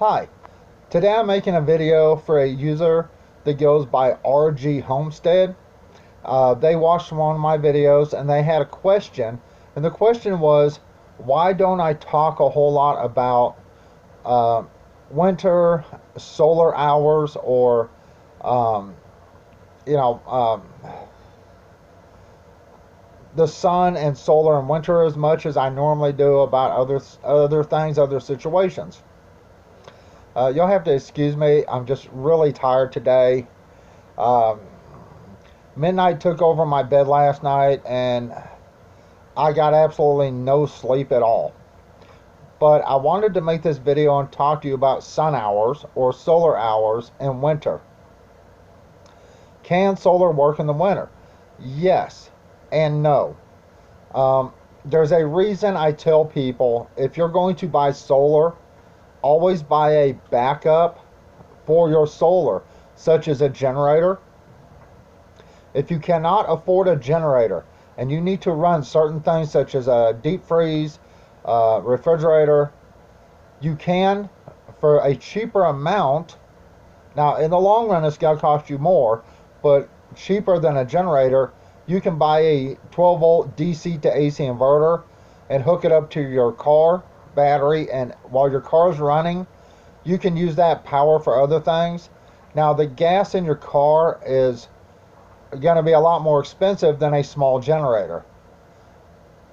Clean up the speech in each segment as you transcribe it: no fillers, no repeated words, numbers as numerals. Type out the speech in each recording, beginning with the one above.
Hi, today I'm making a video for a user that goes by RG Homestead. They watched one of my videos and they had a question, and the question was, why don't I talk a whole lot about uh, winter solar hours or um, you know um, the sun and solar in winter as much as I normally do about other things, other situations. You'll have to excuse me. I'm just really tired today. Um, Midnight took over my bed last night, and I got absolutely no sleep at all. But I wanted to make this video and talk to you about sun hours or solar hours in winter. Can solar work in the winter? Yes and no. There's a reason I tell people, if you're going to buy solar, always buy a backup for your solar, such as a generator. If you cannot afford a generator and you need to run certain things such as a deep freeze, refrigerator, you can, for a cheaper amount. Now, in the long run, it's going to cost you more, but cheaper than a generator, you can buy a 12 volt DC to AC inverter and hook it up to your car battery, and while your car is running, you can use that power for other things. Now, the gas in your car is going to be a lot more expensive than a small generator,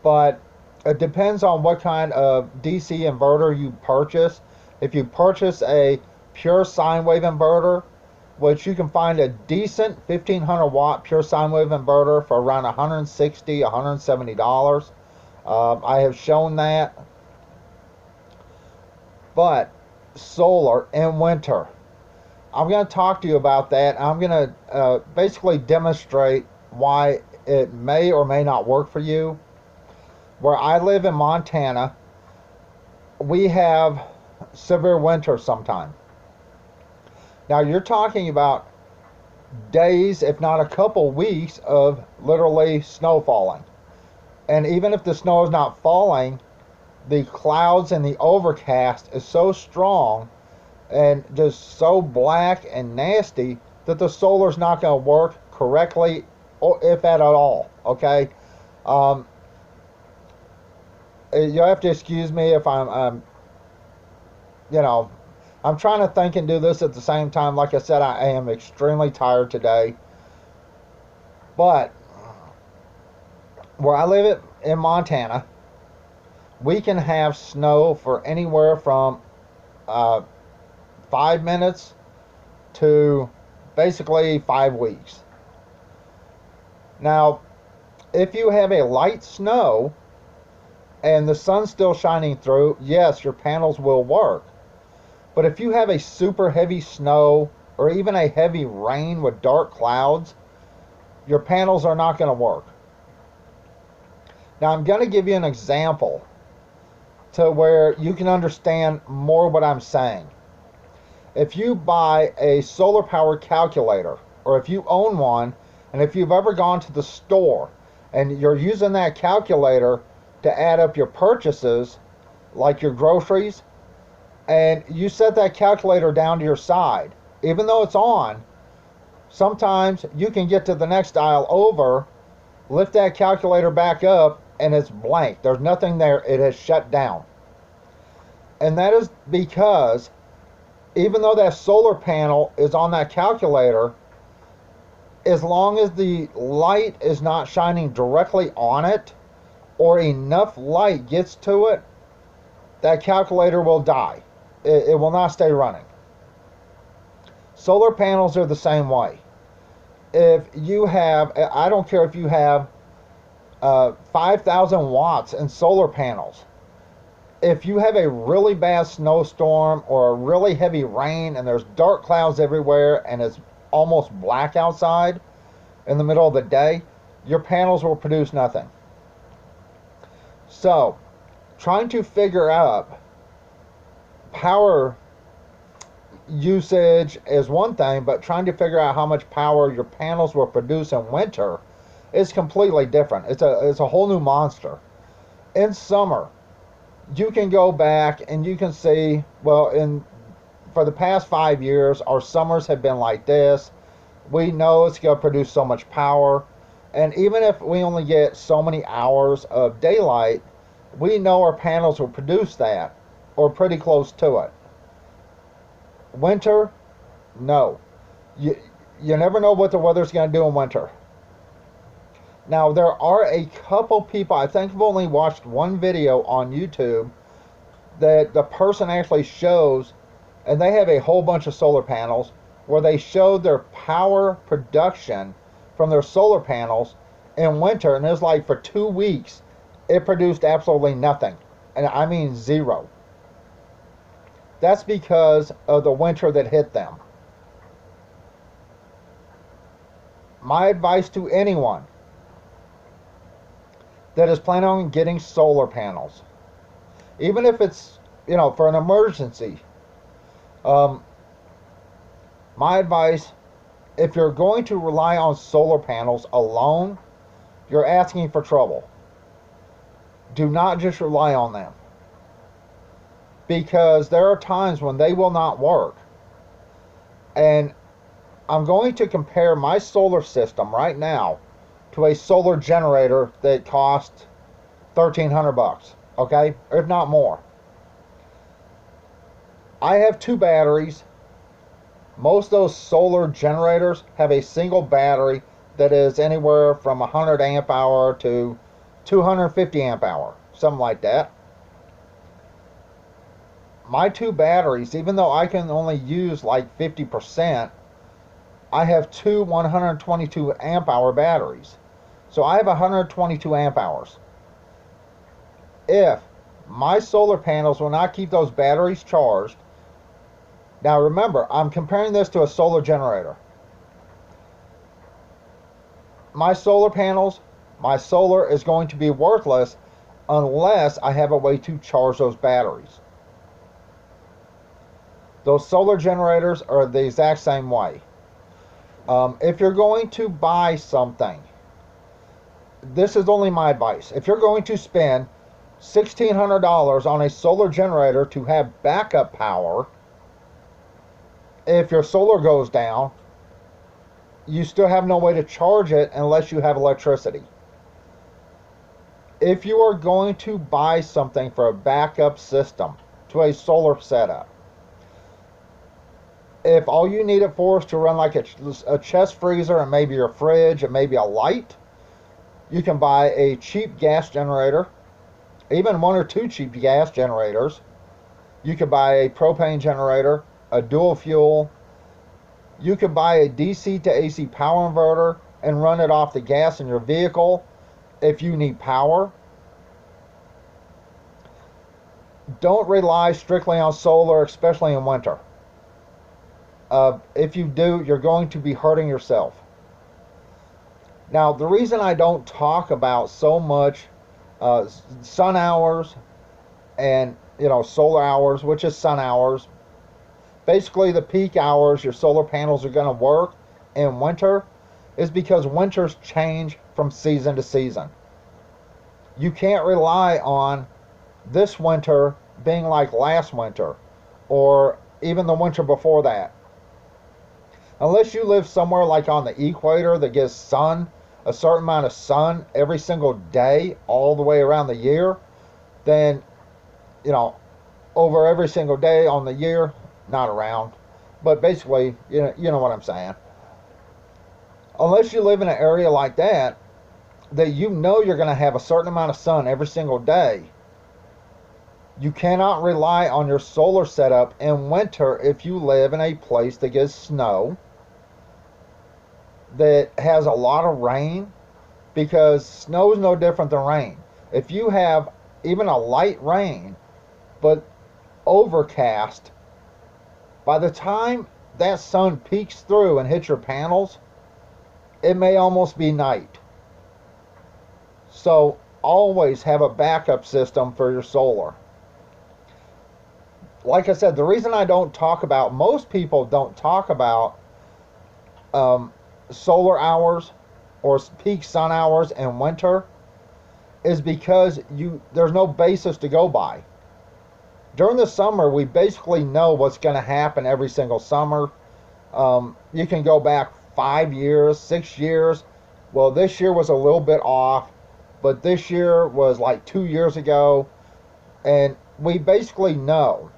but it depends on what kind of DC inverter you purchase. If you purchase a pure sine wave inverter, which you can find a decent 1500 watt pure sine wave inverter for around $160, $170. I have shown that. But solar in winter, I'm going to talk to you about that. I'm going to basically demonstrate why it may or may not work for you. Where I live in Montana, we have severe winter sometime. Now, you're talking about days, if not a couple weeks, of literally snow falling. And even if the snow is not falling, the clouds and the overcast is so strong and just so black and nasty that the solar's not going to work correctly, or if at all. Okay, you'll have to excuse me if I'm I'm trying to think and do this at the same time. Like I said, I am extremely tired today. But where I live in Montana, we can have snow for anywhere from 5 minutes to basically 5 weeks. Now, if you have a light snow and the sun's still shining through, yes, your panels will work. But if you have a super heavy snow or even a heavy rain with dark clouds, your panels are not going to work. Now, I'm going to give you an example to where you can understand more what I'm saying. If you buy a solar power calculator, or if you own one, and if you've ever gone to the store and you're using that calculator to add up your purchases, like your groceries, and you set that calculator down to your side, even though it's on, sometimes you can get to the next aisle over, lift that calculator back up, and it's blank. There's nothing there. It has shut down. And that is because even though that solar panel is on that calculator, as long as the light is not shining directly on it, or enough light gets to it, that calculator will die. It will not stay running. Solar panels are the same way. If you have, I don't care if you have 5,000 watts in solar panels, if you have a really bad snowstorm or a really heavy rain and there's dark clouds everywhere and it's almost black outside in the middle of the day, your panels will produce nothing. So, trying to figure out power usage is one thing, but trying to figure out how much power your panels will produce in winter is completely different. It's a whole new monster. In summer, you can go back and you can see, well, in for the past 5 years, our summers have been like this. We know it's going to produce so much power. And even if we only get so many hours of daylight, we know our panels will produce that or pretty close to it. Winter, no. You never know what the weather's going to do in winter. Now, there are a couple people, I think I've only watched one video on YouTube that the person actually shows, and they have a whole bunch of solar panels, where they showed their power production from their solar panels in winter, and it was like for 2 weeks, it produced absolutely nothing. And I mean zero. That's because of the winter that hit them. My advice to anyone that is planning on getting solar panels, even if it's, for an emergency, my advice, if you're going to rely on solar panels alone, you're asking for trouble. Do not just rely on them, because there are times when they will not work. And I'm going to compare my solar system right now to a solar generator that costs $1,300, okay, if not more. I have 2 batteries. Most of those solar generators have a single battery that is anywhere from 100 amp hour to 250 amp hour, something like that. My 2 batteries, even though I can only use like 50%, I have 2 122 amp hour batteries. So I have 122 amp hours. If my solar panels will not keep those batteries charged, now remember, I'm comparing this to a solar generator. My solar panels, my solar is going to be worthless unless I have a way to charge those batteries. Those solar generators are the exact same way. If you're going to buy something, this is only my advice. If you're going to spend $1,600 on a solar generator to have backup power, if your solar goes down, you still have no way to charge it unless you have electricity. If you are going to buy something for a backup system to a solar setup, if all you need it for is to run like a chest freezer and maybe your fridge and maybe a light, you can buy a cheap gas generator, even 1 or 2 cheap gas generators. You could buy a propane generator, a dual fuel. You could buy a DC to AC power inverter and run it off the gas in your vehicle if you need power. Don't rely strictly on solar, especially in winter. If you do, you're going to be hurting yourself. Now, the reason I don't talk about so much sun hours and solar hours, which is sun hours, basically the peak hours your solar panels are going to work in winter, is because winters change from season to season. You can't rely on this winter being like last winter or even the winter before that. Unless you live somewhere like on the equator that gets sun, a certain amount of sun every single day all the way around the year, then over every single day on the year, not around, but basically, you know what I'm saying. Unless you live in an area like that you're going to have a certain amount of sun every single day, you cannot rely on your solar setup in winter if you live in a place that gets snow, that has a lot of rain, because snow is no different than rain. If you have even a light rain, but overcast, by the time that sun peeks through and hits your panels, it may almost be night. So always have a backup system for your solar. Like I said, the reason most people don't talk about solar hours or peak sun hours in winter is because there's no basis to go by. During the summer, we basically know what's going to happen every single summer. You can go back 5 years, 6 years. Well, this year was a little bit off, but this year was like 2 years ago. And we basically know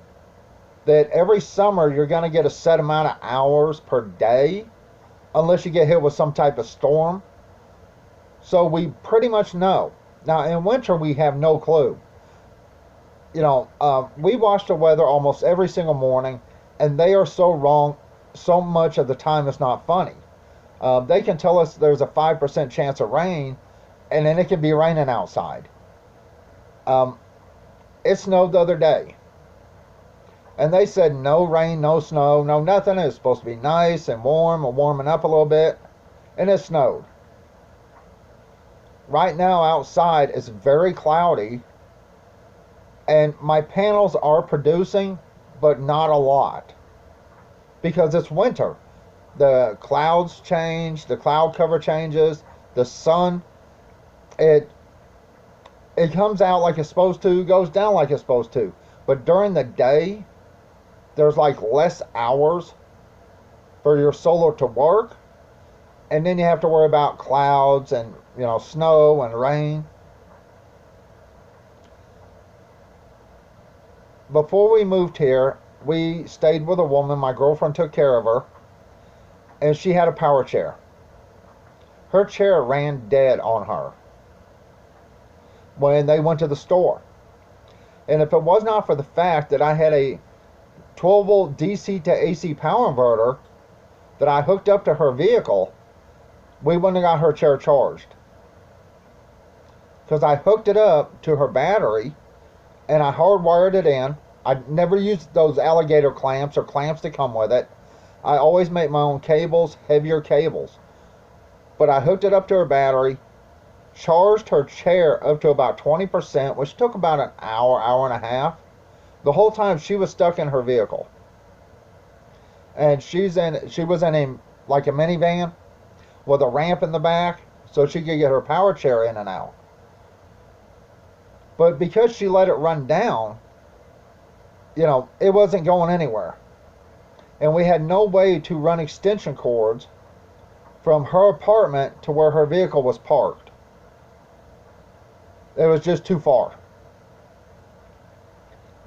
that every summer you're going to get a set amount of hours per day, unless you get hit with some type of storm. So we pretty much know. Now, in winter, we have no clue. We watch the weather almost every single morning, and they are so wrong so much of the time it's not funny. They can tell us there's a 5% chance of rain, and then it can be raining outside. It snowed the other day, and they said no rain, no snow, no nothing. It's supposed to be nice and warm and warming up a little bit, and it snowed. Right now outside it's very cloudy, and my panels are producing, but not a lot, because it's winter. The clouds change, the cloud cover changes, the sun, it comes out like it's supposed to, goes down like it's supposed to. But during the day, there's like less hours for your solar to work, and then you have to worry about clouds and snow and rain. Before we moved here, we stayed with a woman. My girlfriend took care of her, and she had a power chair. Her chair ran dead on her when they went to the store. And if it was not for the fact that I had a 12 volt DC to AC power inverter that I hooked up to her vehicle, we wouldn't have got her chair charged. Because I hooked it up to her battery and I hardwired it in. I never used those alligator clamps or clamps that come with it. I always make my own cables, heavier cables. But I hooked it up to her battery, charged her chair up to about 20%, which took about an hour, hour and a half. The whole time she was stuck in her vehicle. And she was in like a minivan with a ramp in the back, so she could get her power chair in and out. But because she let it run down, it wasn't going anywhere. And we had no way to run extension cords from her apartment to where her vehicle was parked. It was just too far.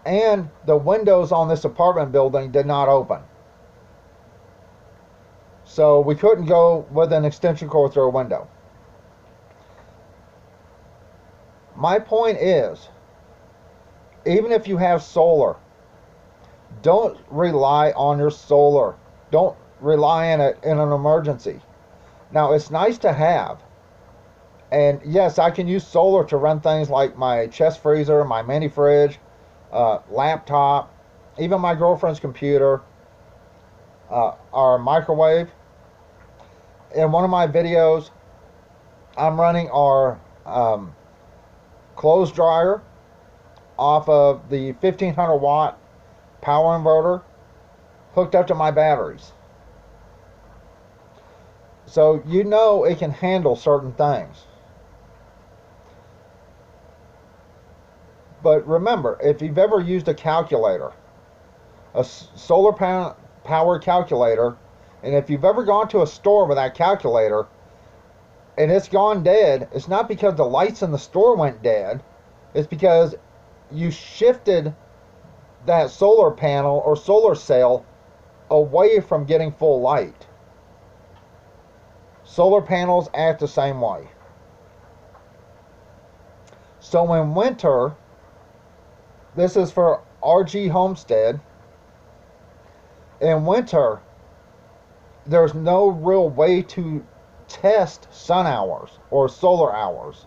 And the windows on this apartment building did not open. So we couldn't go with an extension cord through a window. My point is, even if you have solar, don't rely on your solar. Don't rely on it in an emergency. Now, it's nice to have. And yes, I can use solar to run things like my chest freezer, my mini fridge, laptop, even my girlfriend's computer, our microwave. In one of my videos, I'm running our clothes dryer off of the 1500 watt power inverter hooked up to my batteries. So it can handle certain things. But remember, if you've ever used a calculator, a solar power calculator, and if you've ever gone to a store with that calculator and it's gone dead, it's not because the lights in the store went dead. It's because you shifted that solar panel or solar cell away from getting full light. Solar panels act the same way. So in winter, this is for RG Homestead, in winter, there's no real way to test sun hours or solar hours,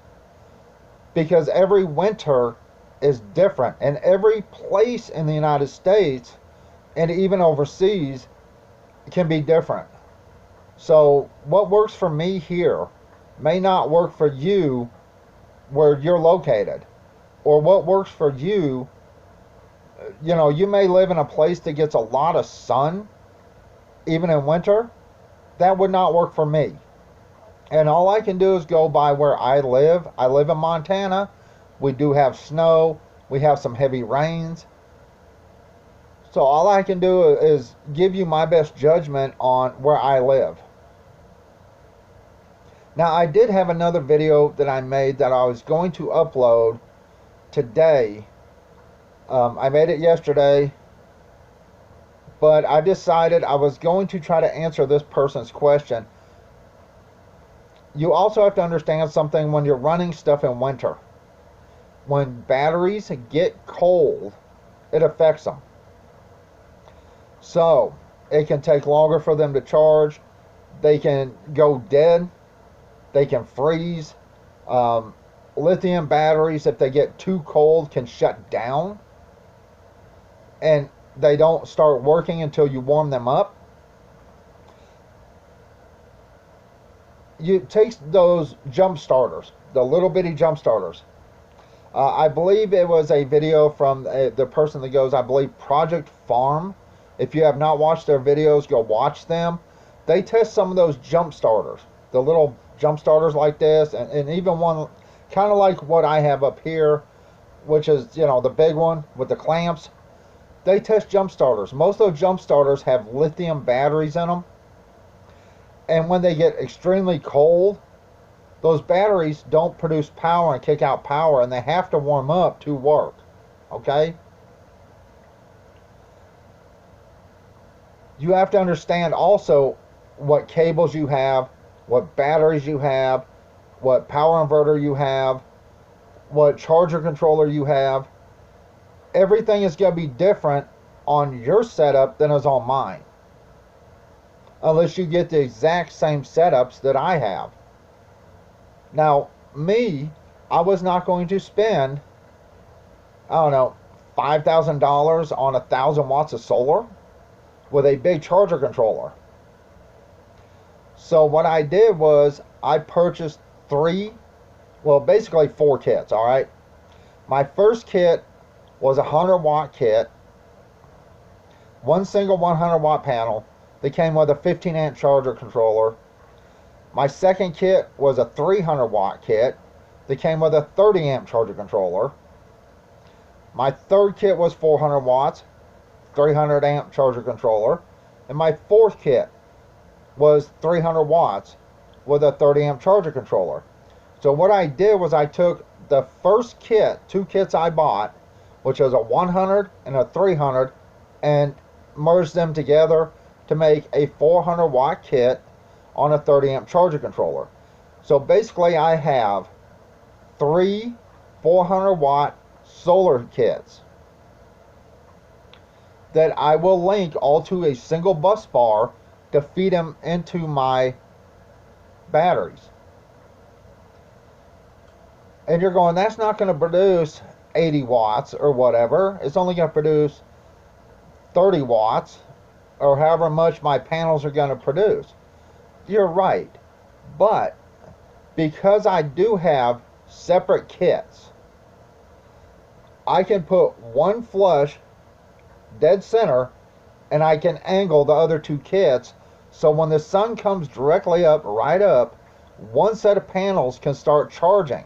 because every winter is different, and every place in the United States and even overseas can be different. So what works for me here may not work for you where you're located, or what works for you. You may live in a place that gets a lot of sun even in winter. That would not work for me. And all I can do is go by where I live. I live in Montana. We do have snow. We have some heavy rains. So all I can do is give you my best judgment on where I live. Now, I did have another video that I made that I was going to upload today. I made it yesterday, but I decided I was going to try to answer this person's question. You also have to understand something when you're running stuff in winter. When batteries get cold, it affects them. So, it can take longer for them to charge. They can go dead. They can freeze. Lithium batteries, if they get too cold, can shut down. And they don't start working until you warm them up. You take those jump starters, the little bitty jump starters. I believe it was a video from the person that goes, I believe, Project Farm. If you have not watched their videos, go watch them. They test some of those jump starters, the little jump starters like this, and even one kind of like what I have up here, which is, you know, the big one with the clamps. They test jump starters. Most of those jump starters have lithium batteries in them. And when they get extremely cold, those batteries don't produce power and kick out power, and they have to warm up to work. Okay? You have to understand also what cables you have, what batteries you have, what power inverter you have, what charger controller you have. Everything is going to be different on your setup than is on mine. Unless you get the exact same setups that I have. Now, me, I was not going to spend, I don't know, $5,000 on 1,000 watts of solar with a big charger controller. So what I did was I purchased basically 4 kits, all right? My first kit was a 100-watt kit, one single 100-watt panel that came with a 15-amp charger controller. My second kit was a 300-watt kit that came with a 30-amp charger controller. My third kit was 400 watts, 300-amp charger controller. And my fourth kit was 300 watts with a 30-amp charger controller. So what I did was I took the first kit, 2 kits I bought, which was a 100 and a 300, and merged them together to make a 400-watt kit on a 30-amp charger controller. So basically I have 3 400-watt solar kits that I will link all to a single bus bar to feed them into my batteries. And you're going, that's not going to produce 80 watts or whatever. It's only going to produce 30 watts or however much my panels are going to produce. You're right. But because I do have separate kits, I can put one flush dead center and I can angle the other 2 kits so when the sun comes directly up, right up, one set of panels can start charging.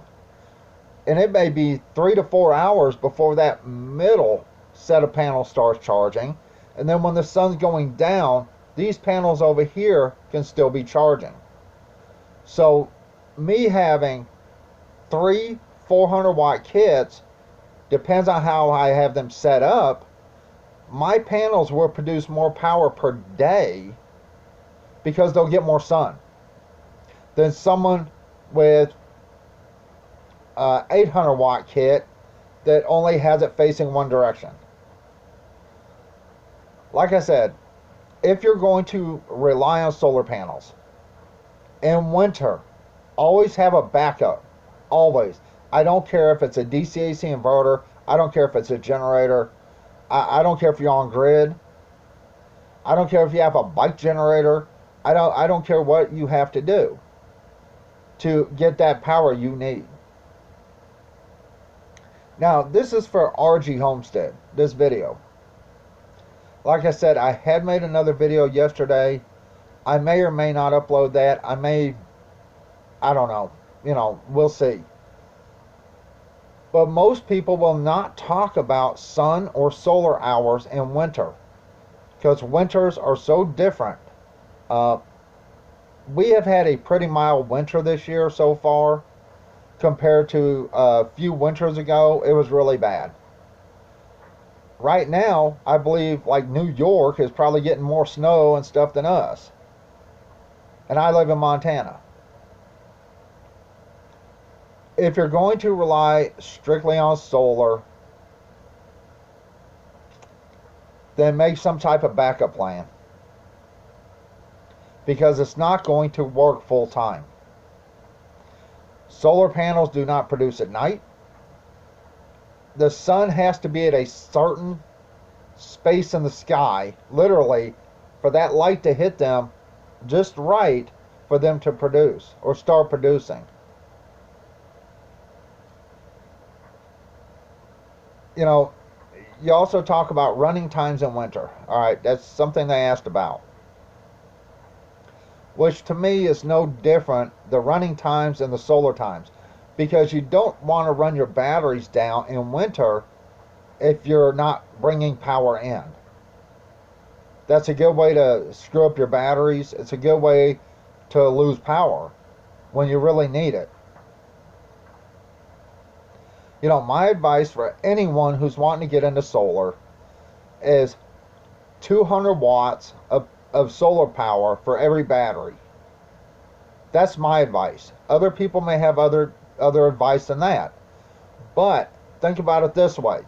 And it may be 3 to 4 hours before that middle set of panels starts charging. And then when the sun's going down, these panels over here can still be charging. So me having 3 400-watt kits, depends on how I have them set up, my panels will produce more power per day because they'll get more sun than someone with 800-watt kit that only has it facing one direction. Like I said, if you're going to rely on solar panels in winter, always have a backup. Always. I don't care if it's a DC-AC inverter. I don't care if it's a generator. I don't care if you're on grid. I don't care if you have a bike generator. I don't care what you have to do to get that power you need. Now, this is for RG Homestead, this video. Like I said, I had made another video yesterday. I may or may not upload that. I don't know. We'll see. But most people will not talk about sun or solar hours in winter because winters are so different. Uh, we have had a pretty mild winter this year so far compared to a few winters ago. It was really bad. Right now, I believe like New York is probably getting more snow and stuff than us. And I live in Montana. If you're going to rely strictly on solar, then make some type of backup plan because it's not going to work full time. Solar panels do not produce at night. The sun has to be at a certain space in the sky, literally, for that light to hit them just right for them to produce or start producing. You know, you also talk about running times in winter. All right, that's something they asked about, which to me is no different, the running times and the solar times, because you don't want to run your batteries down in winter if you're not bringing power in. That's a good way to screw up your batteries. It's a good way to lose power when you really need it. You know, my advice for anyone who's wanting to get into solar is 200 watts of solar power for every battery. That's my advice. Other people may have other advice than that. But think about it this way.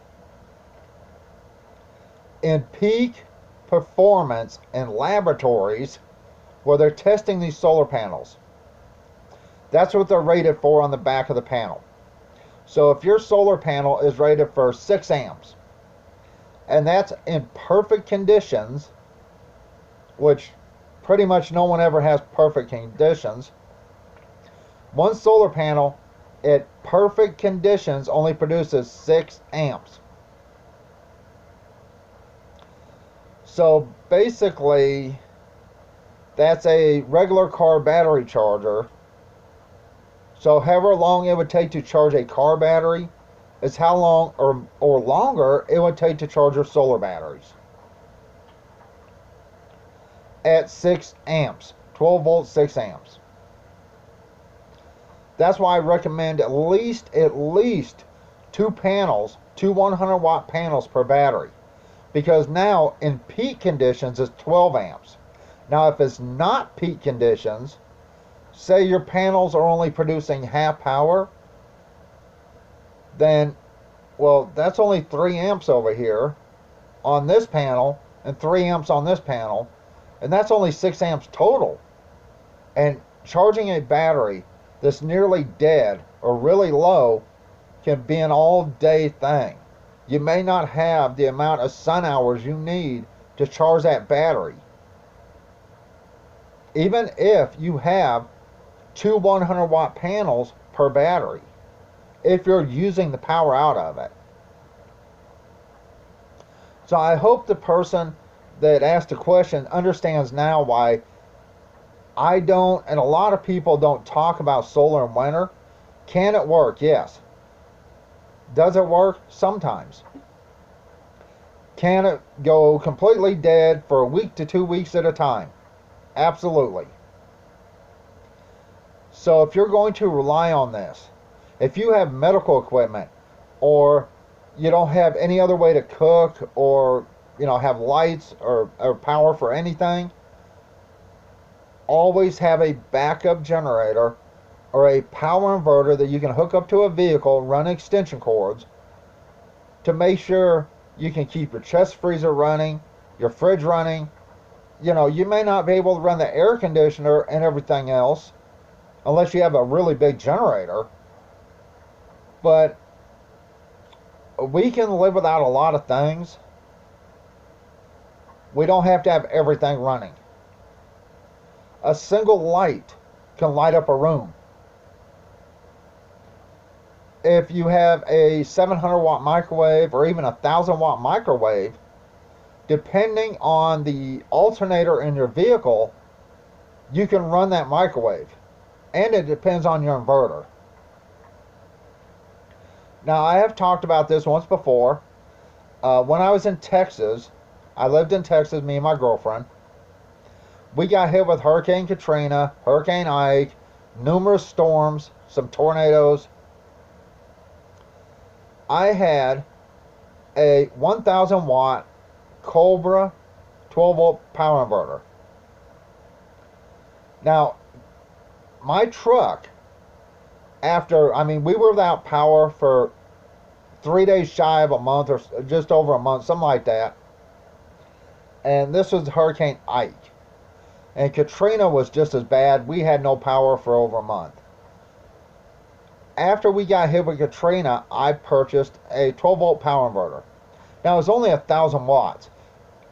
In peak performance in laboratories where they're testing these solar panels, that's what they're rated for on the back of the panel. So if your solar panel is rated for 6 amps, and that's in perfect conditions, which pretty much no one ever has perfect conditions, one solar panel at perfect conditions only produces 6 amps. So basically, that's a regular car battery charger. So however long it would take to charge a car battery is how long or longer it would take to charge your solar batteries. At 6 amps, 12 volts, 6 amps. That's why I recommend at least 2 panels, 2 100 watt panels per battery. Because now in peak conditions it's 12 amps. Now if it's not peak conditions, say your panels are only producing half power, then, well, that's only 3 amps over here on this panel and 3 amps on this panel, and that's only 6 amps total. And charging a battery that's nearly dead or really low can be an all-day thing. You may not have the amount of sun hours you need to charge that battery. Even if you have 2 100 watt panels per battery, if you're using the power out of it. So I hope the person that asked the question understands now why I don't, and a lot of people don't talk about solar in winter. Can it work? Yes. Does it work? Sometimes. Can it go completely dead for a week to 2 weeks at a time? Absolutely. So if you're going to rely on this, if you have medical equipment or you don't have any other way to cook or have lights or power for anything, always have a backup generator or a power inverter that you can hook up to a vehicle, run extension cords to make sure you can keep your chest freezer running, your fridge running. You may not be able to run the air conditioner and everything else unless you have a really big generator. But we can live without a lot of things. We don't have to have everything running. A single light can light up a room. If you have a 700 watt microwave or even a 1,000 watt microwave, depending on the alternator in your vehicle, you can run that microwave. And it depends on your inverter. Now, I have talked about this once before. When I was in Texas, I lived in Texas, me and my girlfriend. We got hit with Hurricane Katrina, Hurricane Ike, numerous storms, some tornadoes. I had a 1,000 watt Cobra 12 volt power inverter. Now, my truck, we were without power for 3 days shy of a month, or just over a month, something like that. And this was Hurricane Ike. And Katrina was just as bad. We had no power for over a month. After we got hit with Katrina, I purchased a 12 volt power inverter. Now, it was only 1,000 watts,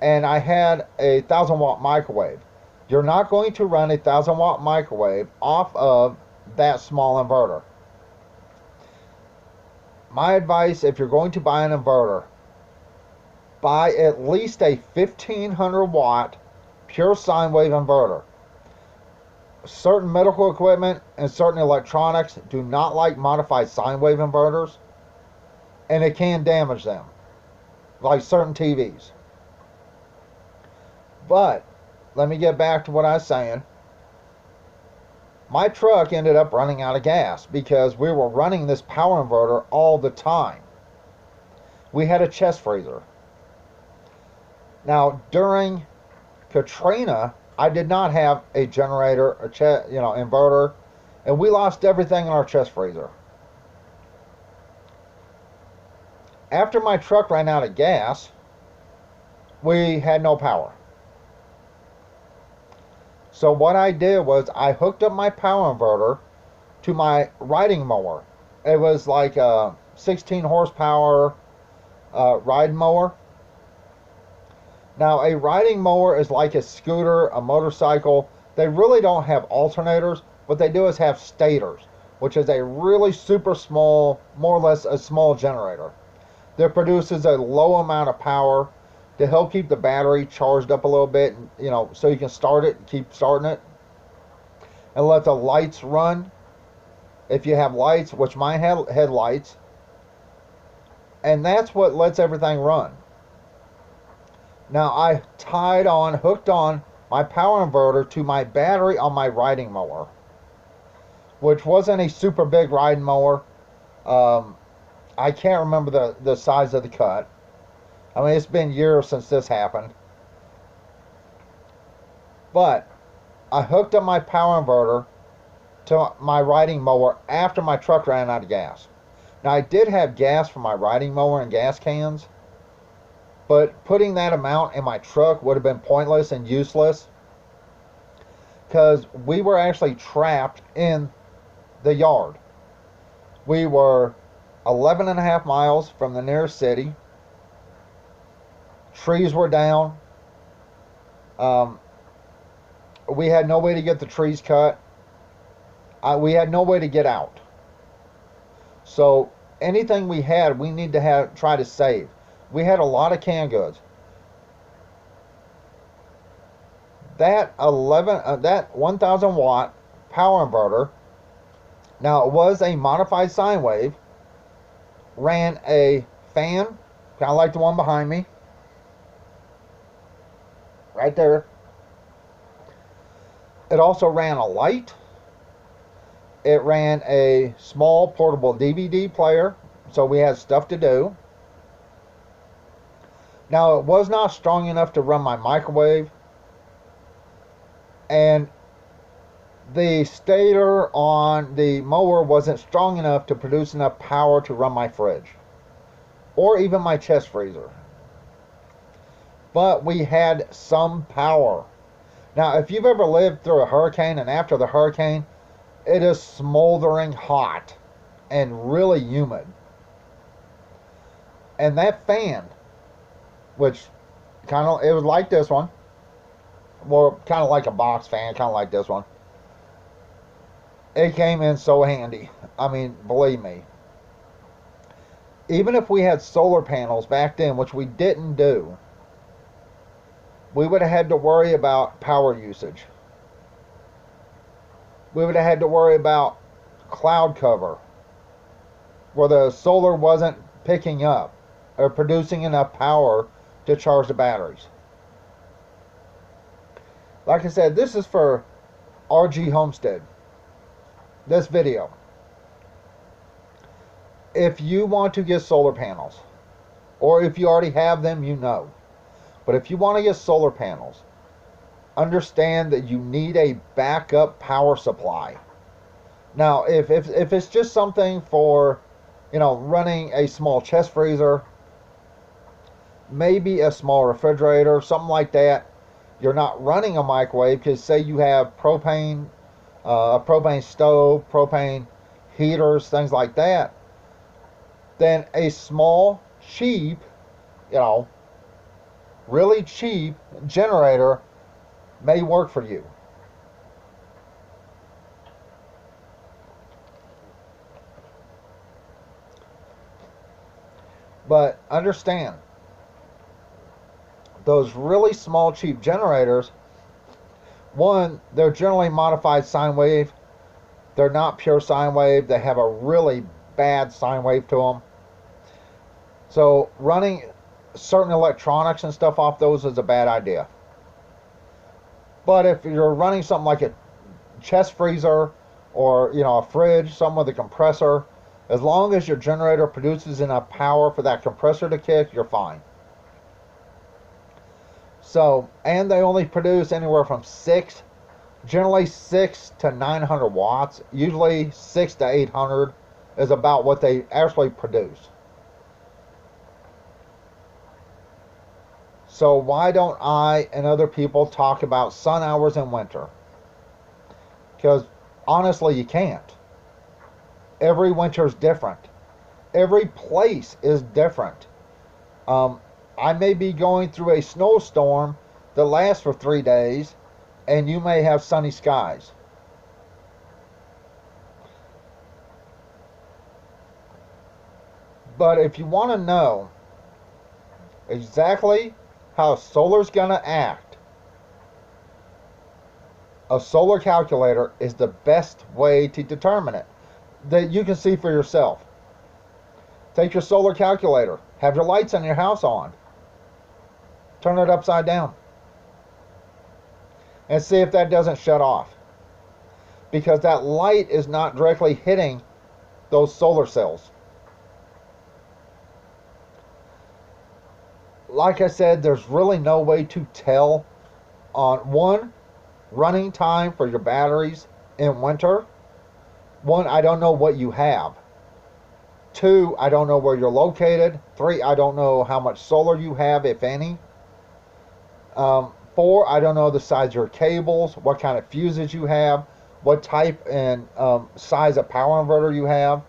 and I had a 1,000 watt microwave. You're not going to run a 1,000 watt microwave off of that small inverter. My advice, if you're going to buy an inverter, buy at least a 1,500 watt pure sine wave inverter. Certain medical equipment and certain electronics do not like modified sine wave inverters, and it can damage them, like certain TVs. But let me get back to what I was saying. My truck ended up running out of gas because we were running this power inverter all the time. We had a chest freezer. Now, during Katrina, I did not have a generator, inverter, and we lost everything in our chest freezer. After my truck ran out of gas, we had no power. So what I did was I hooked up my power inverter to my riding mower. It was like a 16 horsepower ride mower. Now, a riding mower is like a scooter, a motorcycle. They really don't have alternators. What they do is have stators, which is a really super small, more or less a small generator that produces a low amount of power to help keep the battery charged up a little bit, so you can start it, keep starting it, and let the lights run. If you have lights, which mine had headlights, and that's what lets everything run. Now, I hooked on my power inverter to my battery on my riding mower, which wasn't a super big riding mower. I can't remember the size of the cut. I mean, it's been years since this happened. But I hooked up my power inverter to my riding mower after my truck ran out of gas. Now, I did have gas for my riding mower and gas cans, but putting that amount in my truck would have been pointless and useless because we were actually trapped in the yard. We were 11 and a half miles from the nearest city. Trees were down. We had no way to get the trees cut. We had no way to get out. So anything we had, we need to try to save. We had a lot of canned goods. That 1,000 watt power inverter, now it was a modified sine wave, ran a fan, kind of like the one behind me, right there. It also ran a light. It ran a small portable DVD player, so we had stuff to do. Now, it was not strong enough to run my microwave, and the stator on the mower wasn't strong enough to produce enough power to run my fridge or even my chest freezer. But we had some power. Now, if you've ever lived through a hurricane and after the hurricane, it is smoldering hot and really humid. And that fan, which it was like this one, more kind of like a box fan, kind of like this one. It came in so handy. I mean, believe me. Even if we had solar panels back then, which we didn't do, we would have had to worry about power usage. We would have had to worry about cloud cover. where the solar wasn't picking up or producing enough power to charge the batteries. Like I said, this is for RG Homestead. This video. If you want to get solar panels, or if you already have them, you know. But if you want to get solar panels, understand that you need a backup power supply. Now, if it's just something for, running a small chest freezer, maybe a small refrigerator, something like that, you're not running a microwave, because say you have propane, a propane stove, propane heaters, things like that, then a small, cheap, really cheap generator may work for you. But understand, those really small, cheap generators, one, they're generally modified sine wave. They're not pure sine wave. They have a really bad sine wave to them. So running certain electronics and stuff off those is a bad idea. But if you're running something like a chest freezer, or a fridge, something with a compressor, as long as your generator produces enough power for that compressor to kick, you're fine. So, and they only produce anywhere from generally 6 to 900 watts. Usually 6 to 800 is about what they actually produce. So why don't I and other people talk about sun hours in winter? Because honestly, you can't. Every winter is different. Every place is different. I may be going through a snowstorm that lasts for 3 days, and you may have sunny skies. But if you want to know exactly how solar's going to act, a solar calculator is the best way to determine it, that you can see for yourself. Take your solar calculator, have your lights in your house on, turn it upside down, and see if that doesn't shut off, because that light is not directly hitting those solar cells. Like I said, there's really no way to tell on one, running time for your batteries in winter. One, I don't know what you have. Two, I don't know where you're located. Three, I don't know how much solar you have, if any. Four, I don't know the size of your cables, what kind of fuses you have, what type and size of power inverter you have,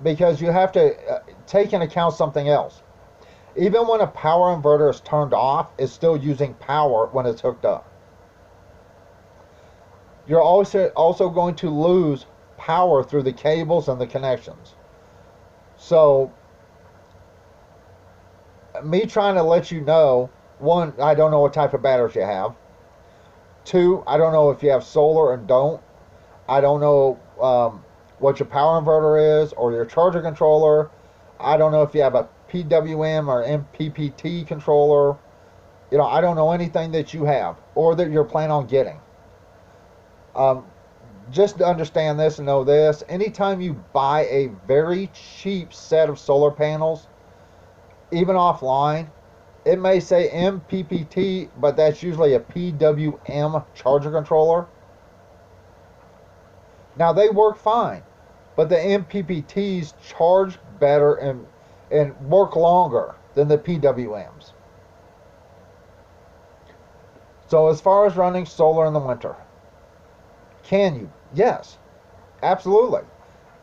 because you have to take into account something else. Even when a power inverter is turned off, it's still using power when it's hooked up. You're also going to lose power through the cables and the connections. So, me trying to let you know, one, I don't know what type of batteries you have. Two, I don't know if you have solar and don't. I don't know what your power inverter is or your charger controller. I don't know if you have a PWM or MPPT controller. I don't know anything that you have or that you're planning on getting. Just to understand this and know this, anytime you buy a very cheap set of solar panels, even offline, it may say MPPT, but that's usually a PWM charger controller. Now, they work fine, but the MPPTs charge better and work longer than the PWMs. So as far as running solar in the winter, can you? Yes, absolutely.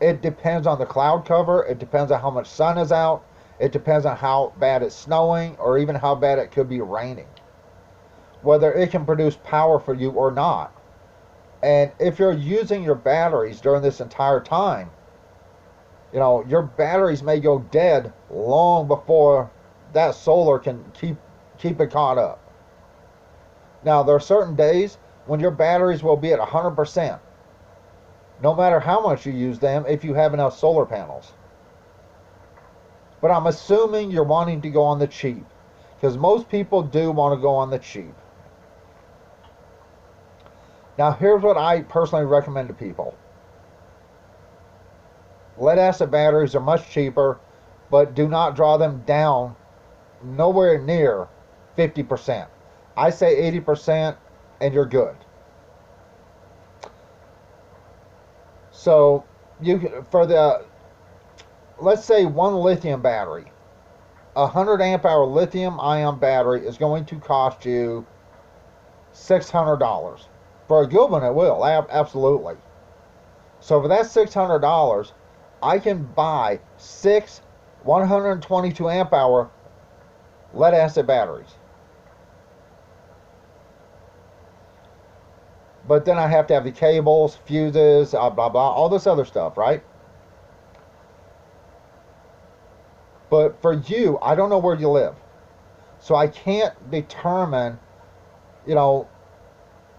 It depends on the cloud cover. It depends on how much sun is out. It depends on how bad it's snowing, or even how bad it could be raining, whether it can produce power for you or not. And if you're using your batteries during this entire time, your batteries may go dead long before that solar can keep it caught up. Now, there are certain days when your batteries will be at 100%, no matter how much you use them, if you have enough solar panels. But I'm assuming you're wanting to go on the cheap, because most people do want to go on the cheap. Now, here's what I personally recommend to people. Lead acid batteries are much cheaper, but do not draw them down nowhere near 50%. I say 80% and you're good. So, for the, let's say one lithium battery, a 100 amp hour lithium ion battery is going to cost you $600. For a good one, it will, absolutely. So for that $600, I can buy 6 122 amp hour lead acid batteries. But then I have to have the cables, fuses, blah, blah, all this other stuff, right? But for you, I don't know where you live. So I can't determine,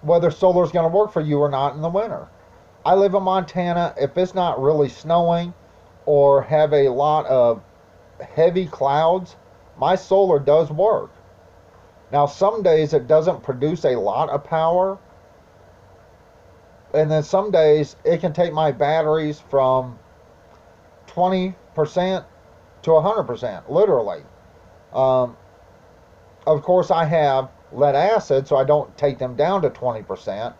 whether solar is going to work for you or not in the winter. I live in Montana. If it's not really snowing or have a lot of heavy clouds, my solar does work. Now, some days it doesn't produce a lot of power, and then some days it can take my batteries from 20% to 100%, literally. Of course, I have lead acid, so I don't take them down to 20%.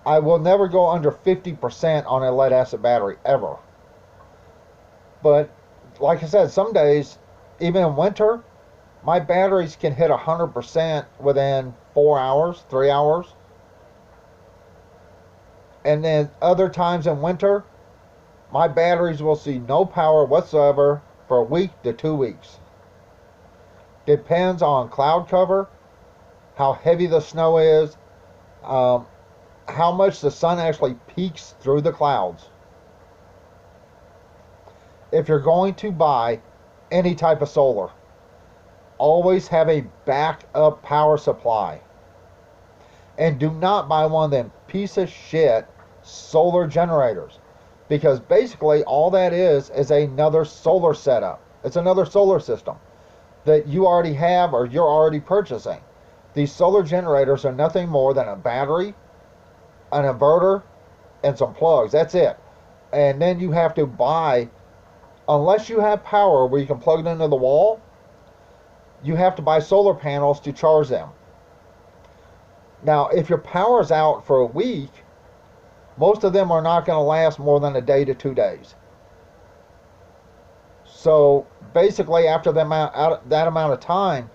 I will never go under 50% on a lead acid battery, ever. But, like I said, some days, even in winter, my batteries can hit 100% within 4 hours, 3 hours. And then other times in winter, my batteries will see no power whatsoever for a week to 2 weeks. Depends on cloud cover, how heavy the snow is, how much the sun actually peeks through the clouds. If you're going to buy any type of solar, always have a backup power supply. And do not buy one of them piece of shit solar generators, because basically all that is another solar setup. It's another solar system that you already have or you're already purchasing. These solar generators are nothing more than a battery, an inverter, and some plugs. That's it. And then you have to buy, unless you have power where you can plug it into the wall, you have to buy solar panels to charge them. Now, if your power's out for a week, most of them are not going to last more than a day to 2 days. So basically, after that amount of time,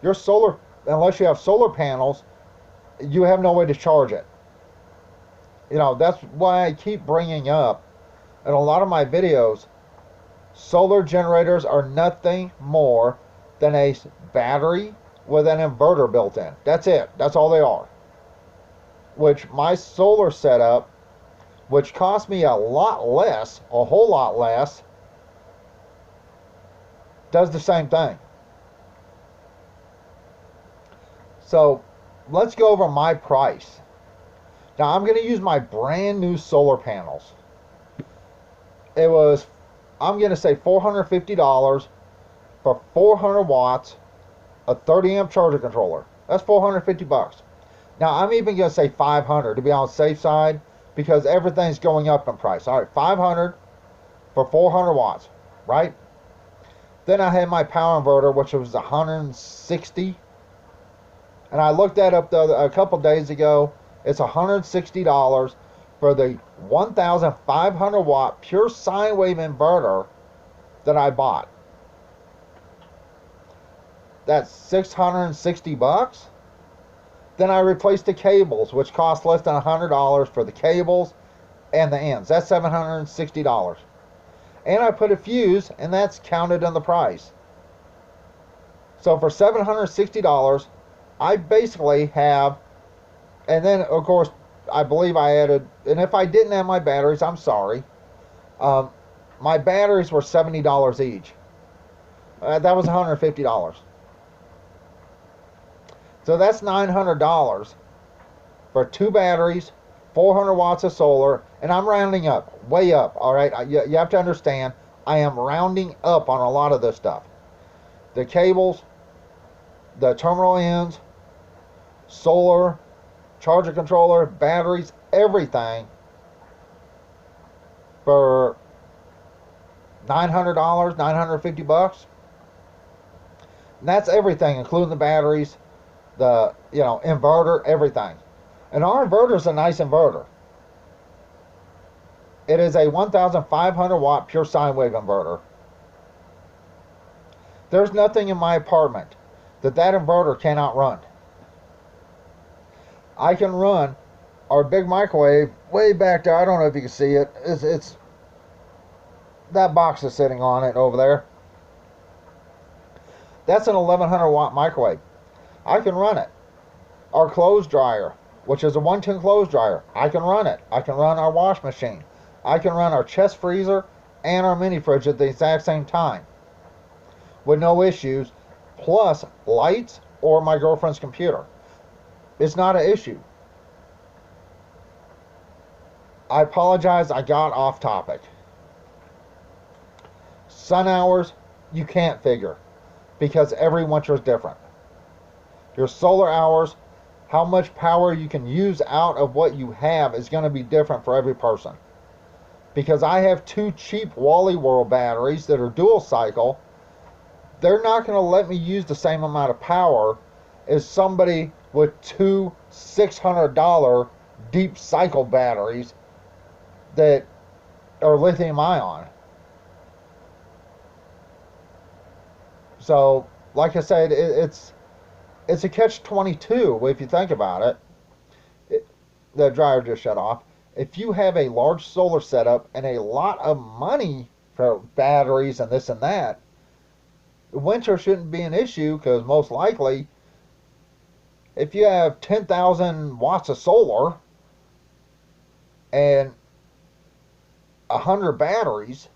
your solar, unless you have solar panels, you have no way to charge it. That's why I keep bringing up in a lot of my videos, solar generators are nothing more than a battery with an inverter built in. That's it. That's all they are. Which my solar setup, which cost me a lot less, a whole lot less, does the same thing. So let's go over my price. Now I'm going to use my brand new solar panels. It was, I'm going to say $450 for 400 watts, a 30 amp charger controller. That's $450. Now I'm even going to say 500 to be on the safe side, because everything's going up in price. All right, 500 for 400 watts, right? Then I had my power inverter, which was 160, and I looked that up a couple days ago. It's $160 for the 1,500 watt pure sine wave inverter that I bought. That's $660. Then I replaced the cables, which cost less than $100 for the cables and the ends. That's $760. And I put a fuse, and that's counted in the price. So for $760, I basically have, and then of course I believe I added, and if I didn't have my batteries, I'm sorry. My batteries were $70 each. That was $150. So that's $900 for 2 batteries, 400 watts of solar, and I'm rounding up, way up, all right? You have to understand, I am rounding up on a lot of this stuff. The cables, the terminal ends, solar, charger controller, batteries, everything for $900, $950. And that's everything, including the batteries, the inverter, everything. And our inverter is a nice inverter. It is a 1,500 watt pure sine wave inverter. There's nothing in my apartment that inverter cannot run. I can run our big microwave way back there. I don't know if you can see it. It's that box is sitting on it over there. That's an 1,100 watt microwave. I can run it. Our clothes dryer, which is a 110 clothes dryer, I can run it. I can run our wash machine. I can run our chest freezer and our mini fridge at the exact same time with no issues, plus lights or my girlfriend's computer. It's not an issue. I apologize, I got off topic. Sun hours, you can't figure because every winter is different. Your solar hours, how much power you can use out of what you have is going to be different for every person. Because I have two cheap Wally World batteries that are dual cycle, they're not going to let me use the same amount of power as somebody with two $600 deep cycle batteries that are lithium ion. So, like I said, it's a catch-22 if you think about it. The dryer just shut off. If you have a large solar setup and a lot of money for batteries and this and that, winter shouldn't be an issue because most likely, if you have 10,000 watts of solar and 100 batteries,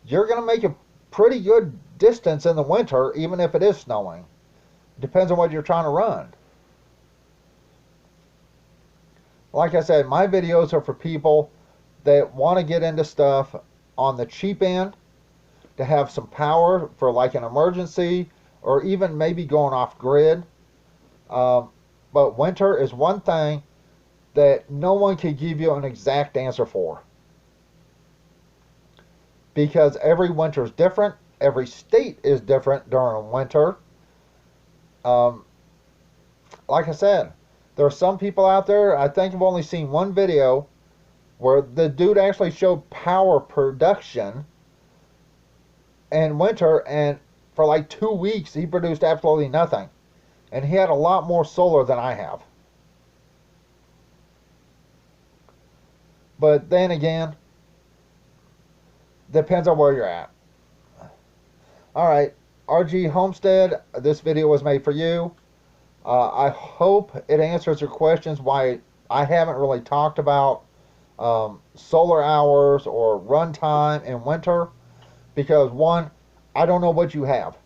you're going to make a pretty good distance in the winter, even if it is snowing. Depends on what you're trying to run. Like I said, my videos are for people that want to get into stuff on the cheap end, to have some power for like an emergency, or even maybe going off grid. But winter is one thing that no one can give you an exact answer for. Because every winter is different. Every state is different during winter. Like I said, there are some people out there, I think I've only seen one video where the dude actually showed power production in winter, and for like 2 weeks he produced absolutely nothing. And he had a lot more solar than I have. But then again, depends on where you're at. Alright, RG Homestead, this video was made for you. I hope it answers your questions why I haven't really talked about solar hours or runtime in winter. Because one, I don't know what you have.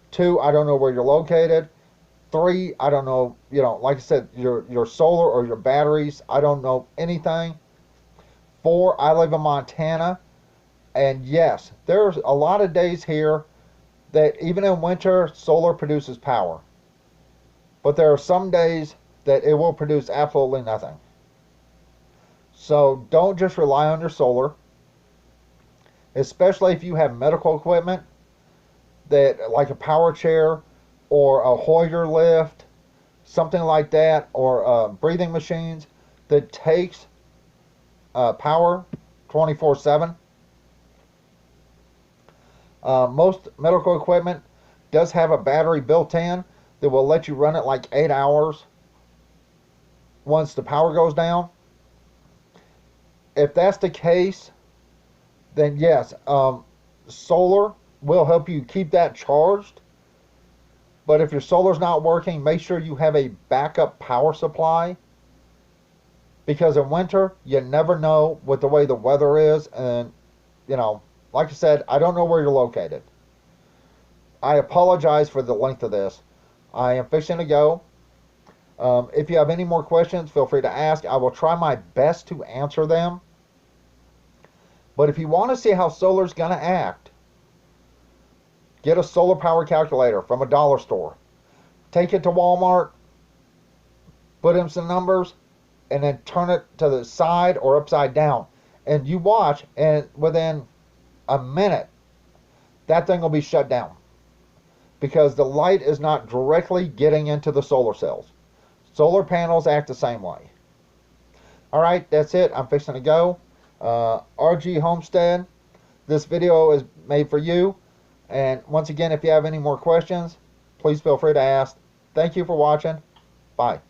Two, I don't know where you're located. Three, I don't know, like I said, your solar or your batteries, I don't know anything. Four, I live in Montana. And yes, there's a lot of days here that even in winter, solar produces power. But there are some days that it will produce absolutely nothing. So don't just rely on your solar. Especially if you have medical equipment, that like a power chair or a Hoyer lift, something like that, or breathing machines that takes power 24/7. Most medical equipment does have a battery built in that will let you run it like 8 hours once the power goes down. If that's the case, then yes, solar will help you keep that charged. But if your solar's not working, make sure you have a backup power supply. Because in winter, you never know what the way the weather is. And, like I said, I don't know where you're located. I apologize for the length of this. I am fixing to go. If you have any more questions, feel free to ask. I will try my best to answer them. But if you want to see how solar's going to act, get a solar power calculator from a dollar store. Take it to Walmart, put in some numbers, and then turn it to the side or upside down. And you watch, and within a minute, that thing will be shut down because the light is not directly getting into the solar cells. Solar panels act the same way. All right, that's it. I'm fixing to go. RG Homestead, this video is made for you. And once again, if you have any more questions, please feel free to ask. Thank you for watching. Bye.